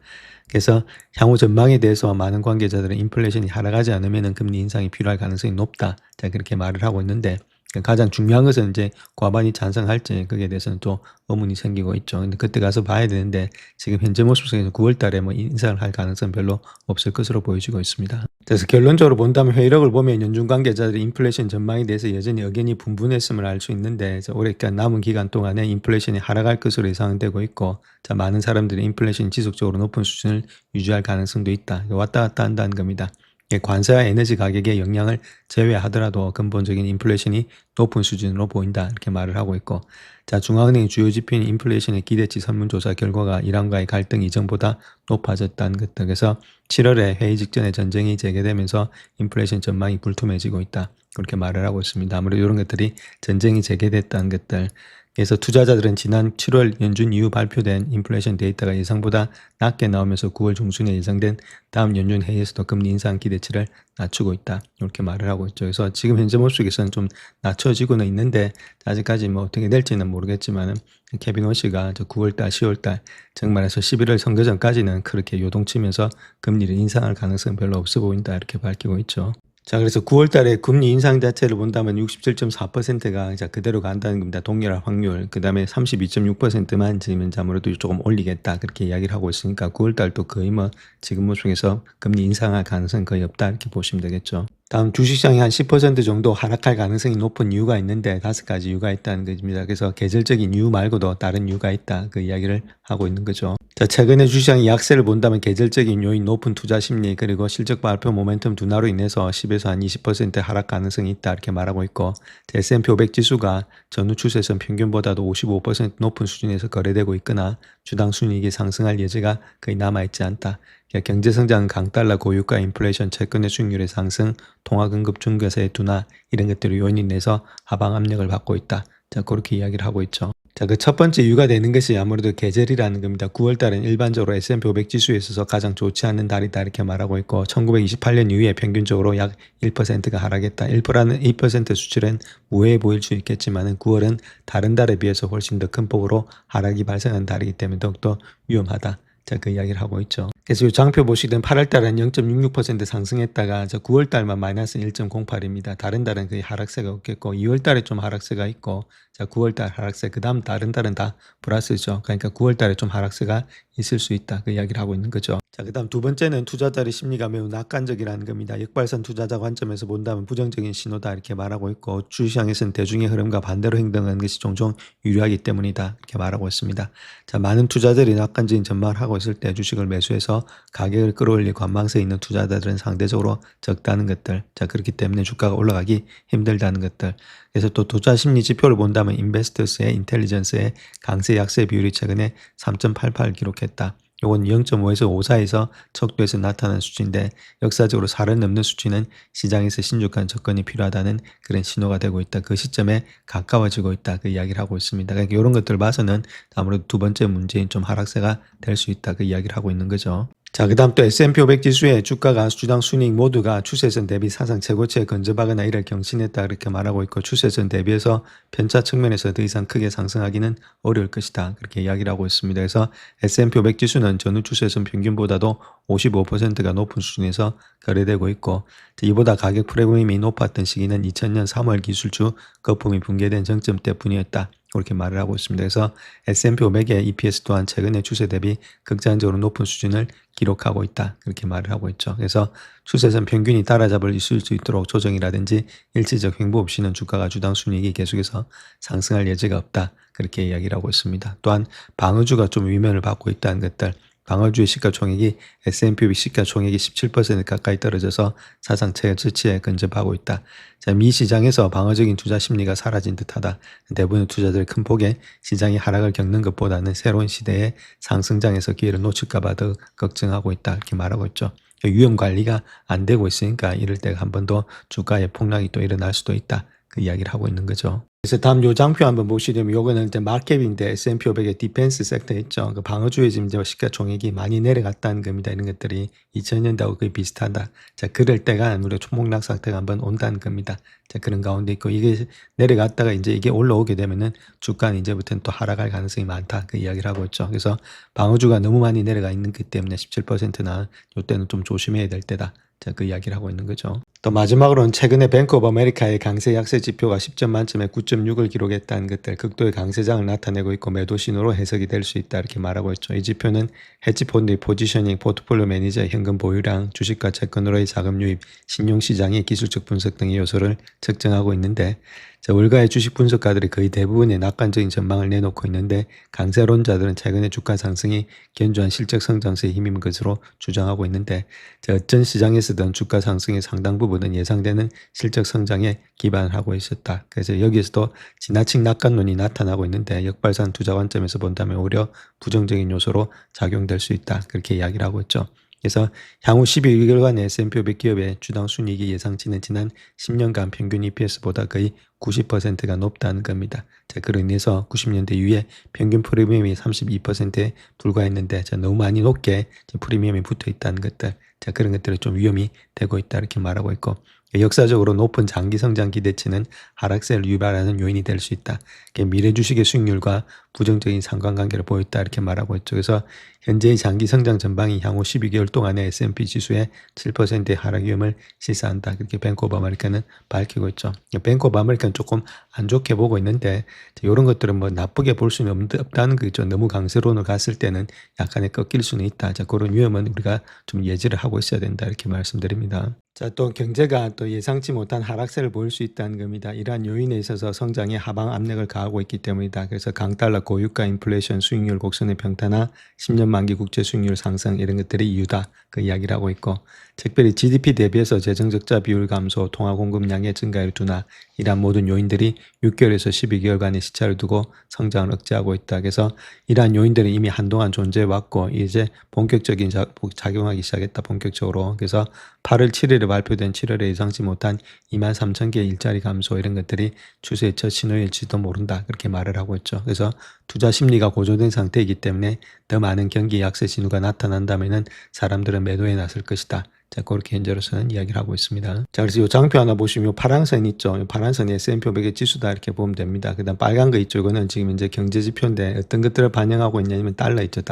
그래서 향후 전망에 대해서 많은 관계자들은 인플레이션이 하락하지 않으면 금리 인상이 필요할 가능성이 높다. 자, 그렇게 말을 하고 있는데, 가장 중요한 것은 이제 과반이 찬성할지 거기에 대해서는 또 의문이 생기고 있죠. 근데 그때 가서 봐야 되는데 지금 현재 모습 속에서 9월 달에 뭐 인상을 할 가능성은 별로 없을 것으로 보여지고 있습니다. 그래서 결론적으로 본다면 회의록을 보면 연준 관계자들이 인플레이션 전망에 대해서 여전히 의견이 분분했음을 알 수 있는데, 올해 남은 기간 동안에 인플레이션이 하락할 것으로 예상되고 있고, 많은 사람들이 인플레이션이 지속적으로 높은 수준을 유지할 가능성도 있다. 왔다 갔다 한다는 겁니다. 관세와 에너지 가격의 영향을 제외하더라도 근본적인 인플레이션이 높은 수준으로 보인다 이렇게 말을 하고 있고, 자, 중앙은행 주요 지표인 인플레이션의 기대치 설문조사 결과가 이란과의 갈등 이전보다 높아졌다는 것들. 그래서 7월에 회의 직전에 전쟁이 재개되면서 인플레이션 전망이 불투명해지고 있다 그렇게 말을 하고 있습니다. 아무래도 이런 것들이 전쟁이 재개됐다는 것들. 그래서 투자자들은 지난 7월 연준 이후 발표된 인플레이션 데이터가 예상보다 낮게 나오면서 9월 중순에 예상된 다음 연준 회의에서도 금리 인상 기대치를 낮추고 있다 이렇게 말을 하고 있죠. 그래서 지금 현재 모습에서는 좀 낮춰지고는 있는데 아직까지 뭐 어떻게 될지는 모르겠지만은 케빈 워시가 9월달, 10월달 정말에서 11월 선거 전까지는 그렇게 요동치면서 금리를 인상할 가능성 별로 없어 보인다 이렇게 밝히고 있죠. 자, 그래서 9월 달에 금리 인상 자체를 본다면 67.4%가 그대로 간다는 겁니다. 동일한 확률. 그 다음에 32.6%만 지금 아무래도 조금 올리겠다. 그렇게 이야기를 하고 있으니까 9월 달도 거의 뭐 지금 모습에서 금리 인상할 가능성은 거의 없다. 이렇게 보시면 되겠죠. 다음 주식시장이 한 10% 정도 하락할 가능성이 높은 이유가 있는데 5가지 이유가 있다는 겁니다. 그래서 계절적인 이유 말고도 다른 이유가 있다. 그 이야기를 하고 있는 거죠. 자, 최근에 주식시장의 약세를 본다면 계절적인 요인, 높은 투자 심리, 그리고 실적 발표 모멘텀 둔화로 인해서 10에서 한 20% 하락 가능성이 있다 이렇게 말하고 있고, S&P 500 지수가 전후 추세선 평균보다도 55% 높은 수준에서 거래되고 있거나 주당 순이익이 상승할 여지가 거의 남아있지 않다. 경제성장, 강달러, 고유가, 인플레이션, 채권의 수익률의 상승, 통화금급 중개사의 둔화 이런 것들이 요인이 내서 하방 압력을 받고 있다. 자, 그렇게 이야기를 하고 있죠. 자, 그 첫 번째 이유가 되는 것이 아무래도 계절이라는 겁니다. 9월 달은 일반적으로 S&P 500 지수에 있어서 가장 좋지 않은 달이다 이렇게 말하고 있고, 1928년 이후에 평균적으로 약 1%가 하락했다. 1% 수치는 우회해 보일 수 있겠지만 9월은 다른 달에 비해서 훨씬 더 큰 폭으로 하락이 발생한 달이기 때문에 더욱더 위험하다. 자, 그 이야기를 하고 있죠. 그래서 이 장표 보시든 8월 달은 0.66% 상승했다가 9월 달만 마이너스 1.08입니다. 다른 달은 거의 하락세가 없겠고, 2월 달에 좀 하락세가 있고, 자, 9월 달 하락세, 그 다음 다른 달은 다 플러스죠. 그러니까 9월 달에 좀 하락세가 있을 수 있다. 그 이야기를 하고 있는 거죠. 자, 그 다음 두 번째는 투자자의 심리가 매우 낙관적이라는 겁니다. 역발상 투자자 관점에서 본다면 부정적인 신호다 이렇게 말하고 있고, 주시장에서는 대중의 흐름과 반대로 행동하는 것이 종종 유리하기 때문이다 이렇게 말하고 있습니다. 자, 많은 투자자들이 낙관적인 전망을 하고 있을 때 주식을 매수해서 가격을 끌어올릴 관망세에 있는 투자자들은 상대적으로 적다는 것들. 자, 그렇기 때문에 주가가 올라가기 힘들다는 것들. 그래서 또 투자 심리 지표를 본다면 인베스터스의 인텔리전스의 강세 약세 비율이 최근에 3.88 기록했다. 요건 0.5에서 5 사이에서 척도에서 나타난 수치인데, 역사적으로 4를 넘는 수치는 시장에서 신중한 접근이 필요하다는 그런 신호가 되고 있다. 그 시점에 가까워지고 있다. 그 이야기를 하고 있습니다. 그러니까 이런 것들을 봐서는 아무래도 두 번째 문제인 좀 하락세가 될 수 있다. 그 이야기를 하고 있는 거죠. 자, 그 다음 또 S&P 500 지수의 주가가 주당 순이익 모두가 추세선 대비 사상 최고치에 근접하거나 이를 경신했다 그렇게 말하고 있고, 추세선 대비해서 편차 측면에서 더 이상 크게 상승하기는 어려울 것이다 그렇게 이야기를 하고 있습니다. 그래서 S&P 500 지수는 전후 추세선 평균보다도 55%가 높은 수준에서 거래되고 있고, 이보다 가격 프리미엄이 높았던 시기는 2000년 3월 기술주 거품이 붕괴된 정점 때뿐이었다. 그렇게 말을 하고 있습니다. 그래서 S&P 500의 EPS 또한 최근의 추세 대비 극단적으로 높은 수준을 기록하고 있다. 그렇게 말을 하고 있죠. 그래서 추세선 평균이 따라잡을 수 있도록 조정이라든지 일시적 횡보 없이는 주가가 주당 순이익이 계속해서 상승할 여지가 없다. 그렇게 이야기를 하고 있습니다. 또한 방어주가 좀 위면을 받고 있다는 것들. 방어주의 시가총액이 S&P 시가총액이 17% 가까이 떨어져서 사상 최저치에 근접하고 있다. 자, 미 시장에서 방어적인 투자 심리가 사라진 듯하다. 대부분의 투자들 큰 폭의 시장이 하락을 겪는 것보다는 새로운 시대의 상승장에서 기회를 놓칠까 봐 더 걱정하고 있다. 이렇게 말하고 있죠. 위험 관리가 안 되고 있으니까 이럴 때 한 번 더 주가의 폭락이 또 일어날 수도 있다. 그 이야기를 하고 있는 거죠. 그래서 다음 요 장표 한번 보시려면 요거는 이제 마켓캡인데 S&P 500의 디펜스 섹터 있죠. 그 방어주의 지금 이제 시가총액이 많이 내려갔다는 겁니다. 이런 것들이 2000년대하고 거의 비슷하다. 자, 그럴 때가 아무래도 초목락 상태가 한번 온다는 겁니다. 자, 그런 가운데 있고, 이게 내려갔다가 이제 이게 올라오게 되면은 주가는 이제부터는 또 하락할 가능성이 많다. 그 이야기를 하고 있죠. 그래서 방어주가 너무 많이 내려가 있는 그 때문에 17%나 요때는 좀 조심해야 될 때다. 자, 그 이야기를 하고 있는 거죠. 또 마지막으로는 최근에 뱅크 오브 아메리카의 강세 약세 지표가 10점 만점에 9.6을 기록했다는 것들, 극도의 강세장을 나타내고 있고 매도 신호로 해석이 될 수 있다 이렇게 말하고 있죠. 이 지표는 헤지펀드의 포지셔닝, 포트폴리오 매니저의 현금 보유량, 주식과 채권으로의 자금 유입, 신용시장의 기술적 분석 등의 요소를 측정하고 있는데, 자, 월가의 주식 분석가들이 거의 대부분의 낙관적인 전망을 내놓고 있는데 강세론자들은 최근에 주가 상승이 견조한 실적 성장세에 힘입은 것으로 주장하고 있는데 자, 어떤 시장에서든 주가 상승의 상당 부분은 예상되는 실적 성장에 기반을 하고 있었다. 그래서 여기에서도 지나친 낙관론이 나타나고 있는데 역발상 투자 관점에서 본다면 오히려 부정적인 요소로 작용될 수 있다. 그렇게 이야기를 하고 있죠. 그래서 향후 12개월간의 S&P 500 기업의 주당 순이익이 예상치는 지난 10년간 평균 EPS보다 거의 90%가 높다는 겁니다. 자, 그로 인해서 90년대 이후에 평균 프리미엄이 32%에 불과했는데 자, 너무 많이 높게 프리미엄이 붙어 있다는 것들, 자, 그런 것들이 좀 위험이 되고 있다 이렇게 말하고 있고 역사적으로 높은 장기 성장 기대치는 하락세를 유발하는 요인이 될 수 있다. 미래 주식의 수익률과 부정적인 상관관계를 보였다 이렇게 말하고 있죠. 그래서 현재의 장기 성장 전방이 향후 12개월 동안의 S&P 지수의 7%의 하락 위험을 시사한다. 그렇게 뱅크 오브 아메리카는 밝히고 있죠. 뱅크 오브 아메리카는 조금 안 좋게 보고 있는데 이런 것들은 뭐 나쁘게 볼 수는 없다는 거죠. 너무 강세론을 갔을 때는 약간의 꺾일 수는 있다. 자, 그런 위험은 우리가 좀 예지를 하고 있어야 된다 이렇게 말씀드립니다. 자, 또 경제가 또 예상치 못한 하락세를 보일 수 있다는 겁니다. 이러한 요인에 있어서 성장에 하방 압력을 가하고 있기 때문이다. 그래서 강달러, 고유가, 인플레이션, 수익률 곡선의 평탄화, 10년 만기 국채 수익률 상승 이런 것들이 이유다. 그 이야기를 하고 있고 특별히 GDP 대비해서 재정적자 비율 감소, 통화 공급량의 증가율 둔화 이러한 모든 요인들이 6개월에서 12개월간의 시차를 두고 성장을 억제하고 있다. 그래서 이러한 요인들이 이미 한동안 존재해왔고 이제 본격적인 작용하기 시작했다. 본격적으로. 그래서 8월 7일에 발표된 7월에 예상치 못한 23,000개의 일자리 감소 이런 것들이 추세의 첫 신호일지도 모른다. 그렇게 말을 하고 있죠. 그래서 투자 심리가 고조된 상태이기 때문에 더 많은 경기 약세 신호가 나타난다면은 사람들은 매도에 나설 것이다. 자, 그렇게 현재로서는 이야기를 하고 있습니다. 자, 그래서 이 장표 하나 보시면 파란선 있죠. 파란선이 S&P 500의 지수다 이렇게 보면 됩니다. 그 다음 빨간 거 있죠. 이거는 지금 이제 경제 지표인데 어떤 것들을 반영하고 있냐면 달러 있죠.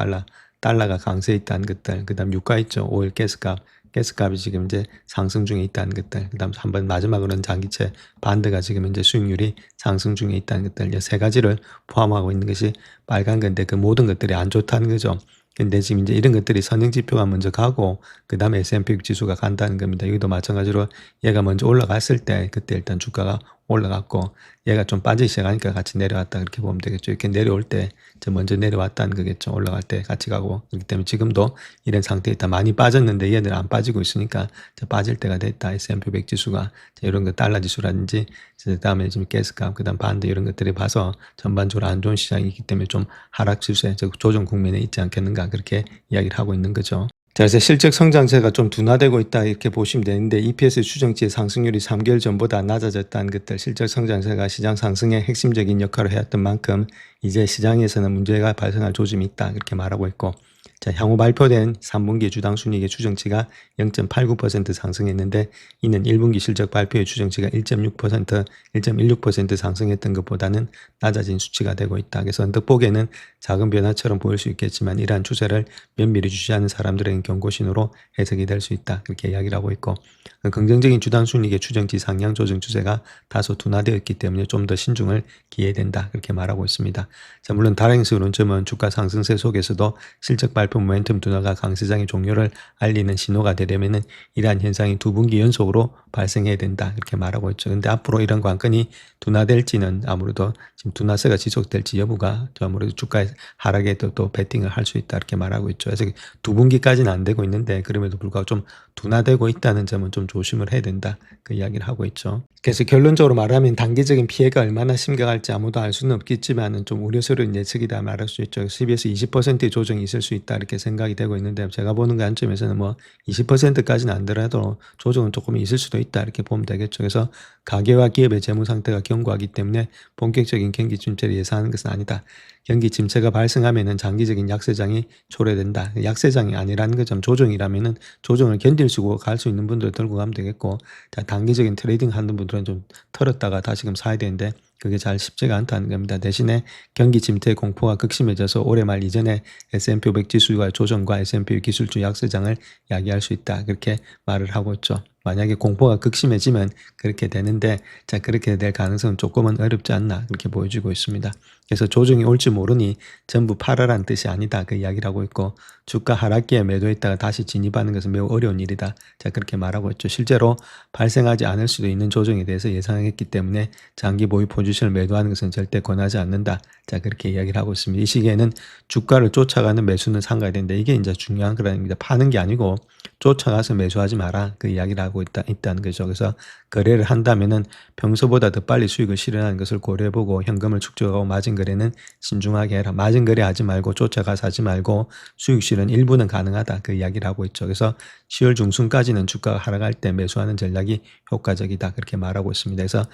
달러가 강세에 있다는 것들. 그 다음 유가 있죠. 오일 가스값이 지금 이제 상승 중에 있다는 것들. 그 다음 한번 마지막으로는 장기채 반드가 지금 이제 수익률이 상승 중에 있다는 것들. 이 세 가지를 포함하고 있는 것이 빨간 건데 그 모든 것들이 안 좋다는 거죠. 근데 지금 이제 이런 것들이 선행 지표가 먼저 가고 그 다음에 S&P 지수가 간다는 겁니다. 여기도 마찬가지로 얘가 먼저 올라갔을 때 그때 일단 주가가 올라갔고 얘가 좀 빠지기 시작하니까 같이 내려왔다 그렇게 보면 되겠죠. 이렇게 내려올 때 먼저 내려왔다는 거겠죠. 올라갈 때 같이 가고 그렇기 때문에 지금도 이런 상태에 있다. 많이 빠졌는데 얘들 안 빠지고 있으니까 빠질 때가 됐다. S&P 500 지수가 이런 거 달러 지수라든지 그다음에 지금 가스값 그다음 반드 이런 것들이 봐서 전반적으로 안 좋은 시장이기 때문에 좀 하락 추세 조정 국면에 있지 않겠는가 그렇게 이야기를 하고 있는 거죠. 자, 그래서 실적 성장세가 좀 둔화되고 있다 이렇게 보시면 되는데 EPS 추정치의 상승률이 3개월 전보다 낮아졌다는 것들 실적 성장세가 시장 상승에 핵심적인 역할을 해왔던 만큼 이제 시장에서는 문제가 발생할 조짐이 있다 그렇게 말하고 있고 자, 향후 발표된 3분기 주당 순이익의 추정치가 0.89% 상승했는데 이는 1분기 실적 발표의 추정치가 1.6%, 1.16% 상승했던 것보다는 낮아진 수치가 되고 있다. 그래서 언뜻 보기에는 작은 변화처럼 보일 수 있겠지만 이러한 추세를 면밀히 주시하는 사람들에겐 경고신호로 해석이 될 수 있다. 그렇게 이야기를 하고 있고 긍정적인 주당 순이익의 추정치 상향 조정 추세가 다소 둔화되었기 때문에 좀 더 신중을 기해야 된다. 그렇게 말하고 있습니다. 자, 물론 다행스러운 논점은 주가 상승세 속에서도 실적 발표 모멘텀 둔화가 강세장의 종료를 알리는 신호가 되려면은 이러한 현상이 2분기 연속으로 발생해야 된다. 이렇게 말하고 있죠. 근데 앞으로 이런 관건이 둔화될지는 아무래도 지금 둔화세가 지속될지 여부가 아무래도 주가의 하락에 또 베팅을 할 수 있다. 이렇게 말하고 있죠. 그래서 2분기까지는 안 되고 있는데 그럼에도 불구하고 좀 둔화되고 있다는 점은 좀 조심을 해야 된다. 그 이야기를 하고 있죠. 그래서 결론적으로 말하면 단기적인 피해가 얼마나 심각할지 아무도 알 수는 없겠지만은 좀 우려스러운 예측이다 말할 수 있죠. 10에서 20%의 조정이 있을 수 있다 이렇게 생각이 되고 있는데 제가 보는 관점에서는 뭐 20%까지는 안 되더라도 조정은 조금 있을 수도 있다 이렇게 보면 되겠죠. 그래서 가계와 기업의 재무 상태가 견고하기 때문에 본격적인 경기 침체를 예상하는 것은 아니다. 경기 침체가 발생하면은 장기적인 약세장이 초래된다. 약세장이 아니라는 것은 조정이라면은 조정을 견딜 수 있고 갈 수 있는 분들 들고 가면 되겠고, 자, 단기적인 트레이딩 하는 분들은 좀 털었다가 다시금 사야 되는데 그게 잘 쉽지가 않다는 겁니다. 대신에 경기 침체 공포가 극심해져서 올해 말 이전에 S&P 500 지수가 조정과 S&P 기술주 약세장을 야기할 수 있다. 그렇게 말을 하고 있죠. 만약에 공포가 극심해지면 그렇게 되는데 자 그렇게 될 가능성은 조금은 어렵지 않나 그렇게 보여지고 있습니다. 그래서 조정이 올지 모르니 전부 팔아란 뜻이 아니다 그 이야기를 하고 있고 주가 하락기에 매도했다가 다시 진입하는 것은 매우 어려운 일이다. 자, 그렇게 말하고 있죠. 실제로 발생하지 않을 수도 있는 조정에 대해서 예상했기 때문에 장기 보유 포지션을 매도하는 것은 절대 권하지 않는다. 자, 그렇게 이야기를 하고 있습니다. 이 시기에는 주가를 쫓아가는 매수는 삼가야 된다. 이게 이제 중요한 거랍니다. 파는 게 아니고 쫓아가서 매수하지 마라. 그 이야기를 하고 있다는 거죠. 그래서 거래를 한다면은 평소보다 더 빨리 수익을 실현하는 것을 고려해보고 현금을 축적하고 마진 거래는 신중하게 해라. 마진 거래 하지 말고 쫓아가서 하지 말고 수익 실현 일부는 가능하다. 그 이야기를 하고 있죠. 그래서 10월 중순까지는 주가가 하락할 때 매수하는 전략이 효과적이다. 그렇게 말하고 있습니다. 그래서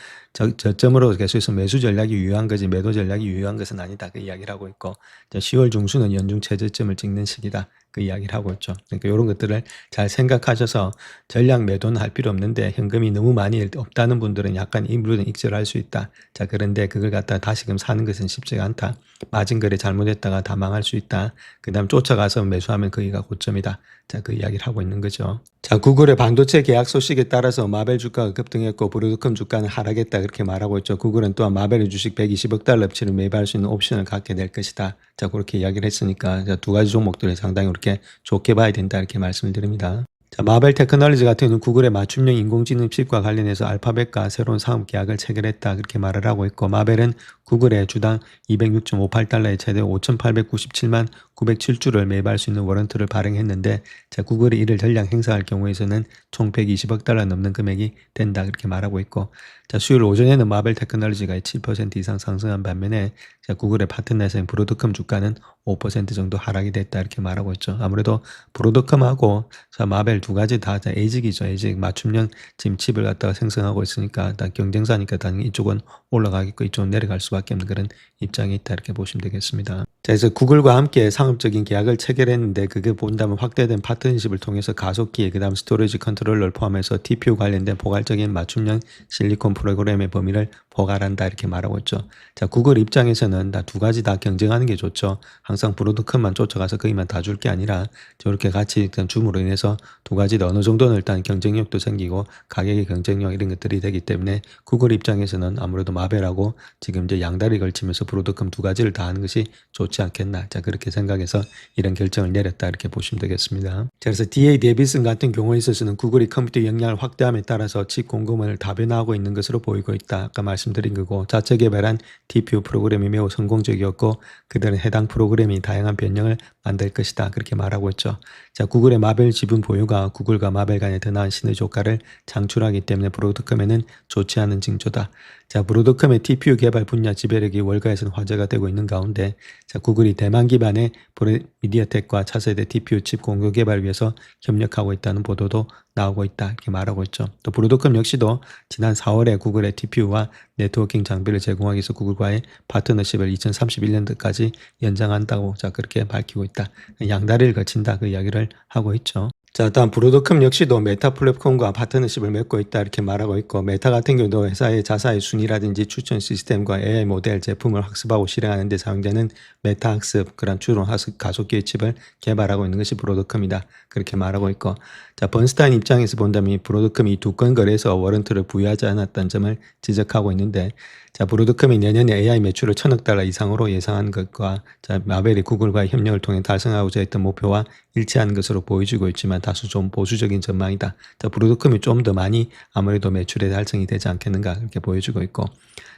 저점으로 계속해서 매수 전략이 유효한 거지 매도 전략이 유효한 것은 아니다. 그 이야기를 하고 있고 10월 중순은 연중 최저점을 찍는 시기다. 그 이야기를 하고 있죠. 그러니까 이런 것들을 잘 생각하셔서 전략 매도는 할 필요 없는데 현금이 너무 많이 없다는 분들은 약간 일부는 익절할 수 있다. 자, 그런데 그걸 갖다 다시금 사는 것은 쉽지가 않다. 마진 거래 잘못했다가 다 망할 수 있다. 그 다음 쫓아가서 매수하면 거기가 고점이다. 자, 그 이야기를 하고 있는 거죠. 자, 구글의 반도체 계약 소식에 따라서 마벨 주가가 급등했고 브로드컴 주가는 하락했다. 그렇게 말하고 있죠. 구글은 또한 마벨의 주식 120억 달러 어치를 매입할 수 있는 옵션을 갖게 될 것이다. 자, 그렇게 이야기를 했으니까 두 가지 종목들을 상당히 그렇게 좋게 봐야 된다. 이렇게 말씀을 드립니다. 자, 마벨 테크놀로지 같은 경우는 구글의 맞춤형 인공지능 칩과 관련해서 알파벳과 새로운 사업 계약을 체결했다. 그렇게 말을 하고 있고 마벨은 구글의 주당 206.58달러에 최대 5,897만 907주를 매입할 수 있는 워런트를 발행했는데 자, 구글이 이를 전량 행사할 경우에서는 총 120억 달러 넘는 금액이 된다. 그렇게 말하고 있고 자, 수요일 오전에는 마벨 테크놀로지가 7% 이상 상승한 반면에 자, 구글의 파트너사인 브로드컴 주가는 5% 정도 하락이 됐다. 이렇게 말하고 있죠. 아무래도 브로드컴하고 자, 마벨 두 가지 다 에이직이죠. 에이직 맞춤형 지금 칩을 갖다가 생성하고 있으니까 다 경쟁사니까 당연히 이쪽은 올라가겠고 이쪽은 내려갈 수밖에 없는 그런 입장이 있다. 이렇게 보시면 되겠습니다. 자, 그래서 구글과 함께 상업적인 계약을 체결했는데 그게 본다면 확대된 파트너십을 통해서 가속기, 그 다음 스토리지 컨트롤러를 포함해서 TPU 관련된 포괄적인 맞춤형 실리콘 프로그램의 범위를 포괄한다. 이렇게 말하고 있죠. 자, 구글 입장에서는 다 두 가지 다 경쟁하는 게 좋죠. 항상 브로드컴만 쫓아가서 거기만 다 줄 게 아니라 저렇게 같이 일단 줌으로 인해서 두 가지 다 어느 정도는 일단 경쟁력도 생기고 가격의 경쟁력 이런 것들이 되기 때문에 구글 입장에서는 아무래도 마벨하고 지금 이제 양다리 걸치면서 브로드컴 두 가지를 다 하는 것이 좋지 않겠나. 자, 그렇게 생각해서 이런 결정을 내렸다. 이렇게 보시면 되겠습니다. 자, 그래서 DA 데비슨 같은 경우에 있어서는 구글이 컴퓨터 역량을 확대함에 따라서 칩 공급을 다변화하고 있는 것으로 보이고 있다. 아까 말씀드린 거고 자체 개발한 TPU 프로그램이 매우 성공적이었고 그들은 해당 프로그램이 다양한 변형을 만들 것이다. 그렇게 말하고 있죠. 자, 구글의 마벨 지분 보유가 구글과 마벨 간의 더 나은 시너지 효과를 창출하기 때문에 브로드컴에는 좋지 않은 징조다. 자, 브로드컴의 TPU 개발 분야 지배력이 월가에서는 화제가 되고 있는 가운데 자, 구글이 대만 기반의 미디어텍과 차세대 TPU 칩 공급 개발 위해서 협력하고 있다는 보도도 나오고 있다. 이렇게 말하고 있죠. 또 브로드컴 역시도 지난 4월에 구글의 TPU와 네트워킹 장비를 제공하기 위해서 구글과의 파트너십을 2031년도까지 연장한다고 자, 그렇게 밝히고 있다. 양다리를 거친다. 그 이야기를 하고 있죠. 자, 다음 브로드컴 역시도 메타 플랫폼과 파트너십을 맺고 있다 이렇게 말하고 있고 메타 같은 경우도 회사의 자사의 순위라든지 추천 시스템과 AI 모델 제품을 학습하고 실행하는 데 사용되는 메타 학습 그런 추론 가속기의 칩을 개발하고 있는 것이 브로드컴이다 그렇게 말하고 있고 자, 번스타인 입장에서 본다면 브로드컴이 이 두 건 거래에서 워런트를 부여하지 않았다는 점을 지적하고 있는데 자, 브로드컴이 내년에 AI 매출을 1,000억 달러 이상으로 예상한 것과 자, 마벨이 구글과의 협력을 통해 달성하고자 했던 목표와 일치하는 것으로 보여지고 있지만 다소 좀 보수적인 전망이다. 자, 브로드컴이 좀 더 많이 아무래도 매출에 달성이 되지 않겠는가 이렇게 보여지고 있고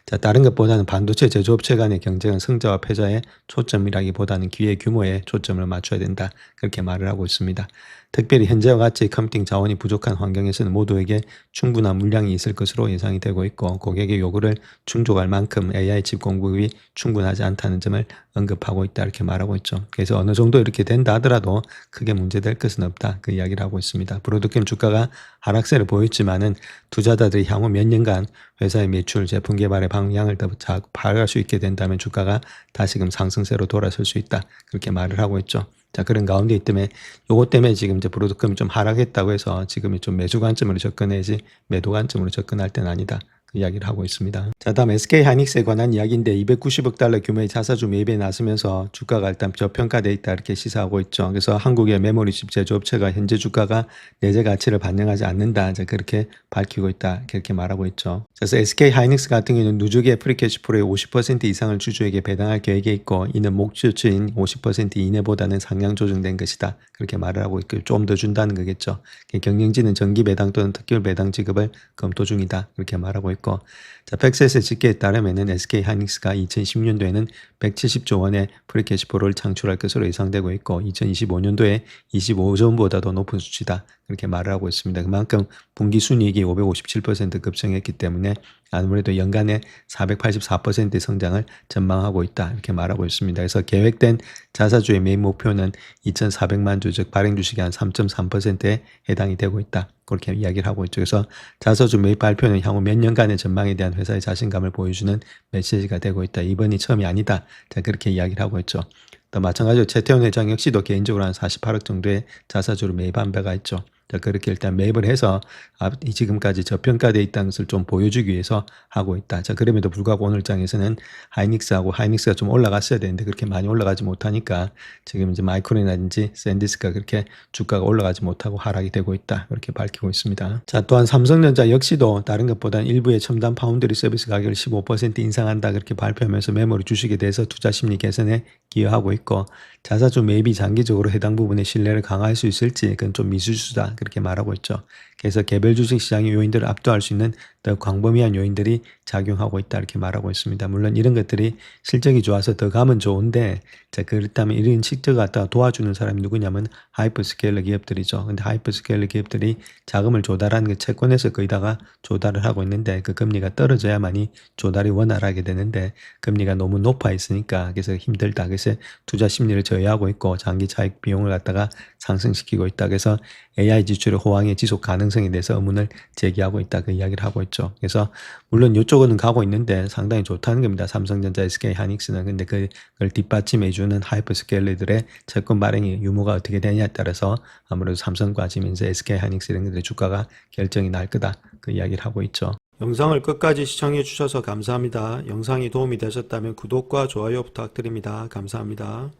자, 다른 것보다는 반도체 제조업체 간의 경쟁은 성자와 패자의 초점이라기보다는 기회 규모에 초점을 맞춰야 된다. 그렇게 말을 하고 있습니다. 특별히 현재와 같이 컴퓨팅 자원이 부족한 환경에서는 모두에게 충분한 물량이 있을 것으로 예상이 되고 있고 고객의 요구를 충족할 만큼 AI 칩 공급이 충분하지 않다는 점을 언급하고 있다 이렇게 말하고 있죠. 그래서 어느 정도 이렇게 된다 하더라도 크게 문제될 것은 없다 그 이야기를 하고 있습니다. 브로드컴 주가가 하락세를 보였지만은 투자자들이 향후 몇 년간 회사의 매출 제품 개발의 방향을 더 파악할 수 있게 된다면 주가가 다시금 상승세로 돌아설 수 있다 그렇게 말을 하고 있죠. 자, 그런 가운데 있다면 요것 때문에 지금 이제 브로드컴이 좀 하락했다고 해서 지금이 좀 매수 관점으로 접근해야지 매도 관점으로 접근할 때는 아니다. 그 이야기를 하고 있습니다. 자, 다음 SK 하이닉스에 관한 이야기인데 290억 달러 규모의 자사주 매입에 나서면서 주가가 일단 저평가돼 있다 이렇게 시사하고 있죠. 그래서 한국의 메모리칩 제조업체가 현재 주가가 내재 가치를 반영하지 않는다 이제 그렇게 밝히고 있다 이렇게 말하고 있죠. 그래서 SK 하이닉스 같은 경우는 누적의 프리캐시프로의 50% 이상을 주주에게 배당할 계획에 있고 이는 목표치인 50% 이내보다는 상향 조정된 것이다 그렇게 말을 하고 있고 좀 더 준다는 거겠죠. 경영진은 정기 배당 또는 특별 배당 지급을 검토 중이다 그렇게 말하고 있고 자, 팩셋의 집계에 따르면 SK 하이닉스가 2010년도에는 170조 원의 프리캐시프로를 창출할 것으로 예상되고 있고 2025년도에 25조 원보다도 높은 수치다 그렇게 말을 하고 있습니다. 그만큼 분기 순이익이 557% 급증했기 때문에 아무래도 연간에 484%의 성장을 전망하고 있다 이렇게 말하고 있습니다. 그래서 계획된 자사주의 매입 목표는 2,400만 주, 즉 발행 주식의 한 3.3%에 해당이 되고 있다. 그렇게 이야기를 하고 있죠. 그래서 자사주 매입 발표는 향후 몇 년간의 전망에 대한 회사의 자신감을 보여주는 메시지가 되고 있다. 이번이 처음이 아니다. 자, 그렇게 이야기를 하고 있죠. 또 마찬가지로 최태원 회장 역시도 개인적으로 한 48억 정도의 자사주를 매입한 바가 있죠. 자, 그렇게 일단 매입을 해서 지금까지 저평가되어 있다는 것을 좀 보여주기 위해서 하고 있다. 자, 그럼에도 불구하고 오늘 장에서는 하이닉스가 좀 올라갔어야 되는데 그렇게 많이 올라가지 못하니까 지금 이제 마이크론이라든지 샌디스가 그렇게 주가가 올라가지 못하고 하락이 되고 있다. 이렇게 밝히고 있습니다. 자, 또한 삼성전자 역시도 다른 것보다는 일부의 첨단 파운드리 서비스 가격을 15% 인상한다. 그렇게 발표하면서 메모리 주식에 대해서 투자 심리 개선에 기여하고 있고 자사주 매입이 장기적으로 해당 부분의 신뢰를 강화할 수 있을지 그건 좀 미지수다. 그렇게 말하고 있죠. 그래서 개별 주식 시장의 요인들을 압도할 수 있는 더 광범위한 요인들이 작용하고 있다 이렇게 말하고 있습니다. 물론 이런 것들이 실적이 좋아서 더 가면 좋은데 자 그렇다면 이런 실적을 갖다가 도와주는 사람이 누구냐면 하이퍼스케일러 기업들이죠. 근데 하이퍼스케일러 기업들이 자금을 조달하는 게 채권에서 거의 다가 조달을 하고 있는데 그 금리가 떨어져야만이 조달이 원활하게 되는데 금리가 너무 높아 있으니까 그래서 힘들다. 그래서 투자 심리를 저해하고 있고 장기 차익 비용을 갖다가 상승시키고 있다. 그래서 AI 지출의 호황의 지속 가능성에 대해서 의문을 제기하고 있다. 그 이야기를 하고 있죠. 그래서 물론 이쪽은 가고 있는데 상당히 좋다는 겁니다. 삼성전자, SK 하이닉스는. 근데 그걸 뒷받침해 주는 하이퍼스케일러들의 채권 발행의 유무가 어떻게 되냐에 따라서 아무래도 삼성과 지면서 SK 하이닉스 이런 것들의 주가가 결정이 날 거다. 그 이야기를 하고 있죠. 영상을 끝까지 시청해 주셔서 감사합니다. 영상이 도움이 되셨다면 구독과 좋아요 부탁드립니다. 감사합니다.